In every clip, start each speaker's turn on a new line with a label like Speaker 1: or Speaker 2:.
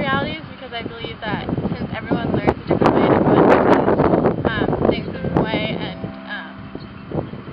Speaker 1: realities, because I believe that since everyone learns a different way and everyone sees things a different way, and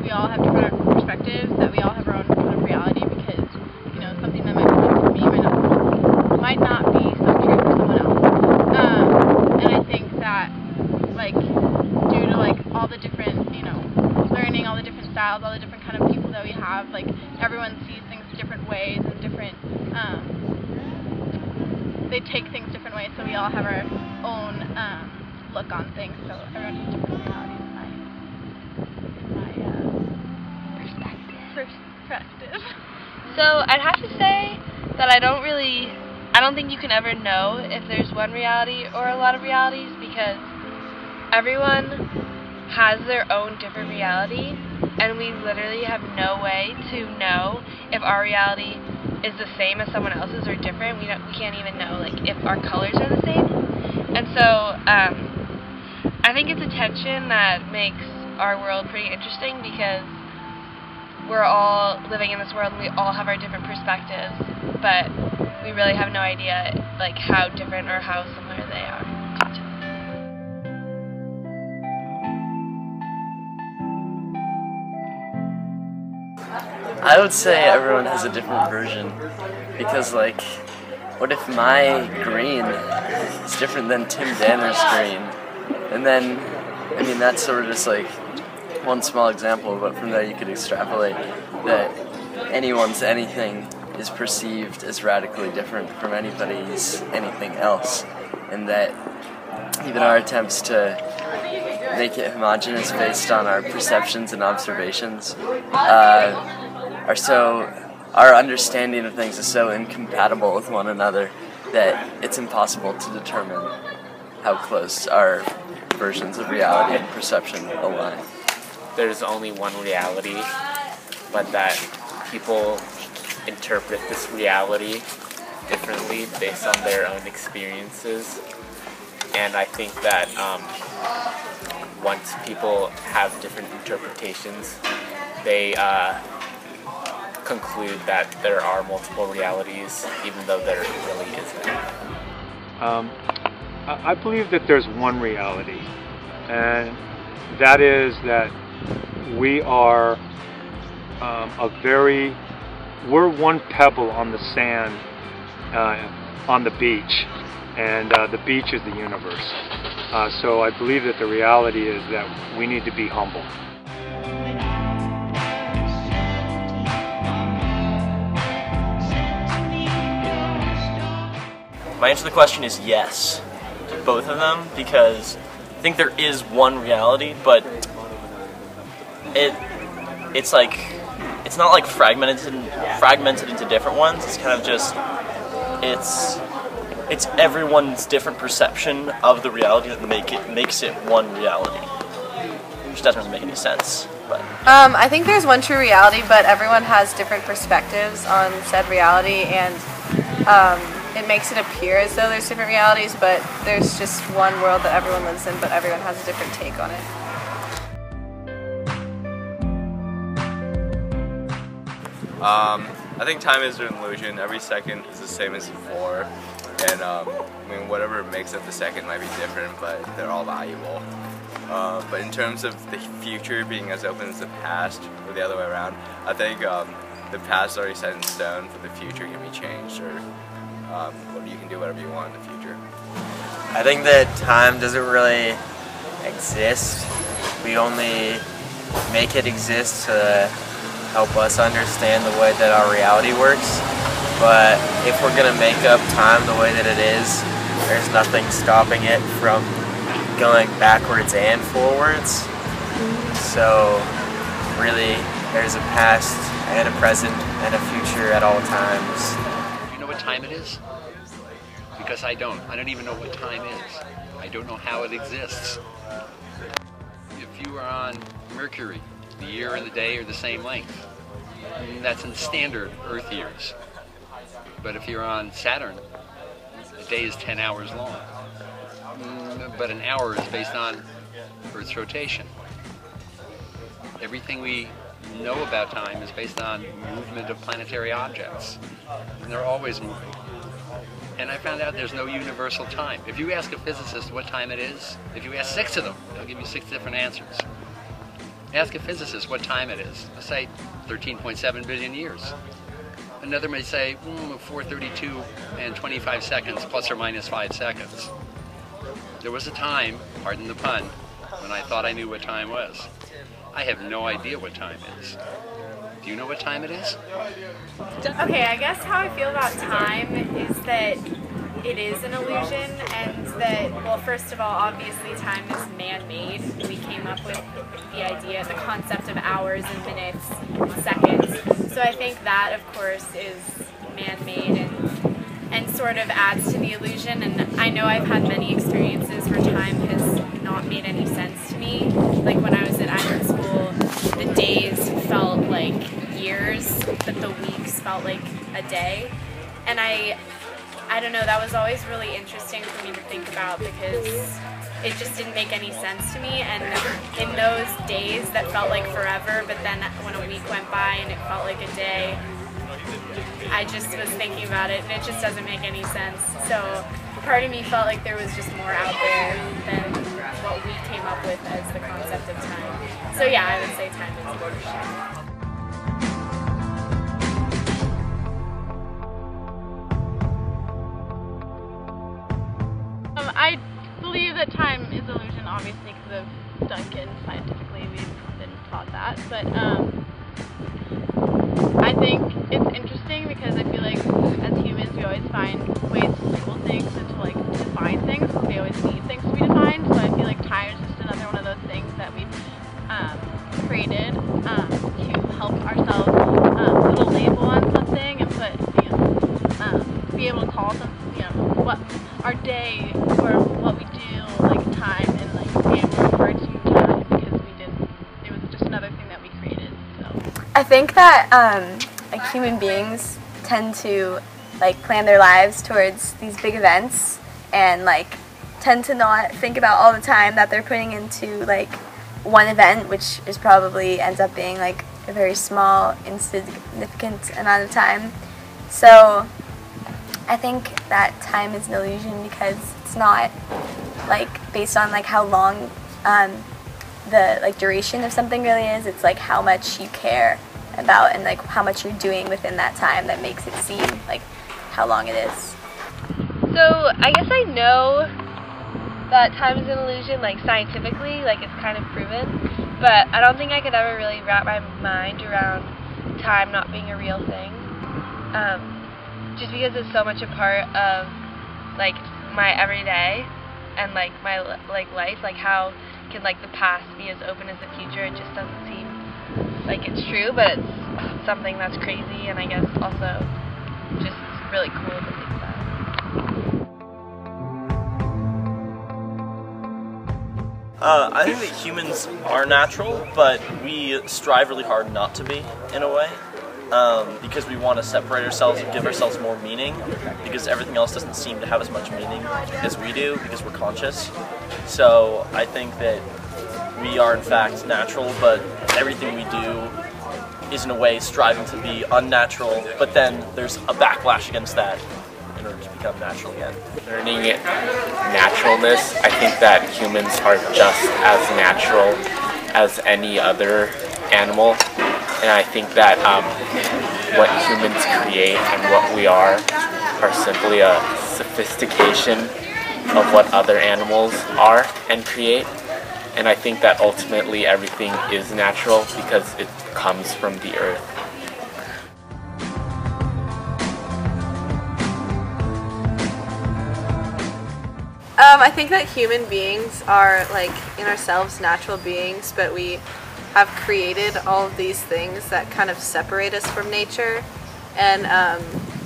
Speaker 1: we all have different perspectives, that we all have our own kind of reality, because, you know, something that might be true for me might not be so true for someone else. And I think that, like, due to, like, all the different, you know, learning, all the different styles, all the different kind of people that we have, like, everyone sees things different ways and different, they take things different ways, so we all have our own look on things, so everyone has different realities in my perspective.
Speaker 2: So I'd have to say that I don't think you can ever know if there's one reality or a lot of realities, because everyone has their own different reality, and we literally have no way to know if our reality is the same as someone else's or different. We can't even know, like, if our colors are the same. And so I think it's a tension that makes our world pretty interesting, because we're all living in this world and we all have our different perspectives, but we really have no idea, like, how different or how similar they are to each other.
Speaker 3: I would say everyone has a different version, because, like, what if my green is different than Tim Danner's green? And then, I mean, that's sort of just like one small example, but from there you could extrapolate that anyone's anything is perceived as radically different from anybody's anything else, and that even our attempts to make it homogeneous based on our perceptions and observations our understanding of things is so incompatible with one another that it's impossible to determine how close our versions of reality and perception align.
Speaker 4: There's only one reality, but that people interpret this reality differently based on their own experiences. And I think that once people have different interpretations, they conclude that there are multiple realities, even though there really isn't.
Speaker 5: I believe that there's one reality, and that is that we are we're one pebble on the sand on the beach, and the beach is the universe. So I believe that the reality is that we need to be humble.
Speaker 3: My answer to the question is yes, to both of them, because I think there is one reality, but it's not like fragmented into different ones. It's kind of just it's everyone's different perception of the reality that makes it one reality, which doesn't really make any sense. But
Speaker 6: I think there's one true reality, but everyone has different perspectives on said reality, and it makes it appear as though there's different realities, but there's just one world that everyone lives in, but everyone has a different take on it.
Speaker 7: I think time is an illusion. Every second is the same as before, and I mean, whatever makes up the second might be different, but they're all valuable. But in terms of the future being as open as the past, or the other way around, I think the past is already set in stone, but the future can be changed, or you can do whatever you want in the future.
Speaker 8: I think that time doesn't really exist. We only make it exist to help us understand the way that our reality works. But if we're going to make up time the way that it is, there's nothing stopping it from going backwards and forwards. So really, there's a past and a present and a future at all times.
Speaker 9: Do you know what time it is? Because I don't. I don't even know what time is. I don't know how it exists. If you are on Mercury, the year and the day are the same length. That's in standard Earth years. But if you're on Saturn, a day is 10 hours long. But an hour is based on Earth's rotation. Everything we know about time is based on movement of planetary objects. And they're always moving. And I found out there's no universal time. If you ask a physicist what time it is, if you ask 6 of them, they'll give you 6 different answers. Ask a physicist what time it is. They'll say 13.7 billion years. Another may say 4:32 and 25 seconds, plus or minus 5 seconds. There was a time, pardon the pun, when I thought I knew what time was. I have no idea what time is. Do you know what time it is?
Speaker 1: Okay, I guess how I feel about time is that it is an illusion, and that, well, first of all, obviously time is man-made. We came up with the idea, the concept of hours and minutes and seconds. So I think that, of course, is man-made and sort of adds to the illusion. And I know I've had many experiences where time has not made any sense to me. Like when I was at acting school, the days felt like years, but the weeks felt like a day. And I don't know, that was always really interesting for me to think about because it just didn't make any sense to me. And in those days that felt like forever, but then when a week went by and it felt like a day, I just was thinking about it and it just doesn't make any sense. So part of me felt like there was just more out there than what we came up with as the concept of time. So yeah, I would say time is illusion. I believe that time is illusion, obviously, because of Duncan. Scientifically, we've been taught that. But I think it's interesting because I feel like as humans, we always find ways to label things and to like define things because we always need things to be defined. So I feel like time is just another one of those things that we've created to help ourselves put a label on something and put, be able to call something, what our day or what we do, like time, and like be able to refer to time because it was just another thing that we created. So
Speaker 6: I think that like human beings tend to like plan their lives towards these big events and like tend to not think about all the time that they're putting into like one event, which is probably ends up being like a very small, insignificant amount of time. So I think that time is an illusion because it's not like based on like how long the like duration of something really is. It's like how much you care about and like how much you're doing within that time that makes it seem like how long it is.
Speaker 2: So I guess I know that time is an illusion, like scientifically, like it's kind of proven, but I don't think I could ever really wrap my mind around time not being a real thing. Just because it's so much a part of like my everyday and like my like life, like how can like the past be as open as the future? It just doesn't seem like it's true, but it's something that's crazy and I guess also just really cool to think about.
Speaker 10: I think that humans are natural, but we strive really hard not to be, in a way. Because we want to separate ourselves and give ourselves more meaning, because everything else doesn't seem to have as much meaning as we do, because we're conscious. So I think that we are in fact natural, but everything we do is in a way striving to be unnatural, but then there's a backlash against that in order to become natural again.
Speaker 4: Learning naturalness, I think that humans are just as natural as any other animal. And I think that what humans create and what we are simply a sophistication of what other animals are and create. And I think that ultimately everything is natural because it comes from the earth.
Speaker 6: I think that human beings are like in ourselves natural beings, but we have created all of these things that kind of separate us from nature, and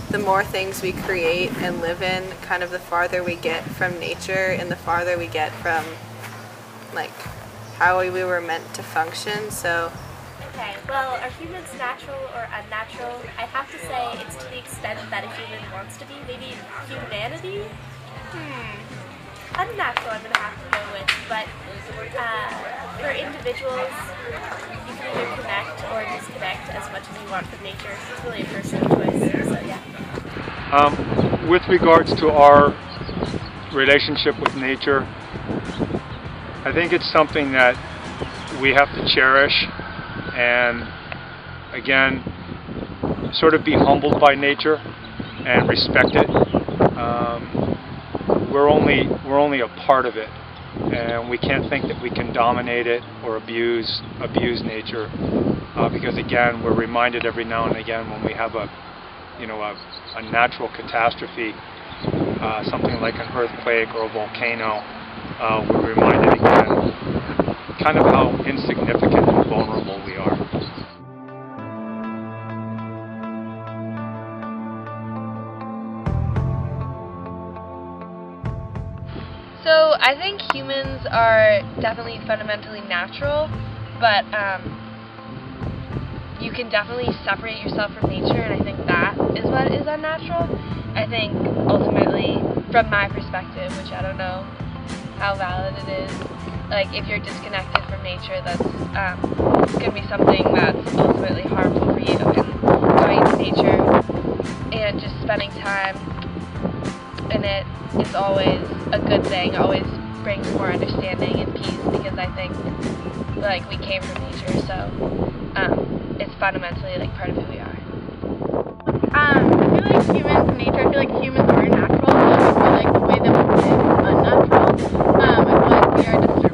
Speaker 6: the more things we create and live in, kind of the farther we get from nature and the farther we get from like how we were meant to function. So
Speaker 11: okay, well, are humans natural or unnatural? I'd have to say it's to the extent that a human wants to be. Maybe humanity? Unnatural I'm going to have to go with, but for individuals, you can either connect or disconnect as much as you want from nature. It's really a personal choice, so yeah.
Speaker 5: with regards to our relationship with nature, I think it's something that we have to cherish and, again, sort of be humbled by nature and respect it. We're only a part of it, and we can't think that we can dominate it or abuse nature, because again, we're reminded every now and again when we have a natural catastrophe, something like an earthquake or a volcano, we're reminded again kind of how insignificant and vulnerable we are.
Speaker 2: So I think humans are definitely fundamentally natural, but you can definitely separate yourself from nature, and I think that is what is unnatural. I think ultimately, from my perspective, which I don't know how valid it is, like if you're disconnected from nature, that's going to be something that's ultimately harmful for you. And going to nature and just spending time in it is always a good thing, always brings more understanding and peace, because I think like we came from nature, so it's fundamentally like part of who we are.
Speaker 1: I feel like humans and nature, I feel like humans are natural, but I feel like the way that we live is unnatural. I feel like we are just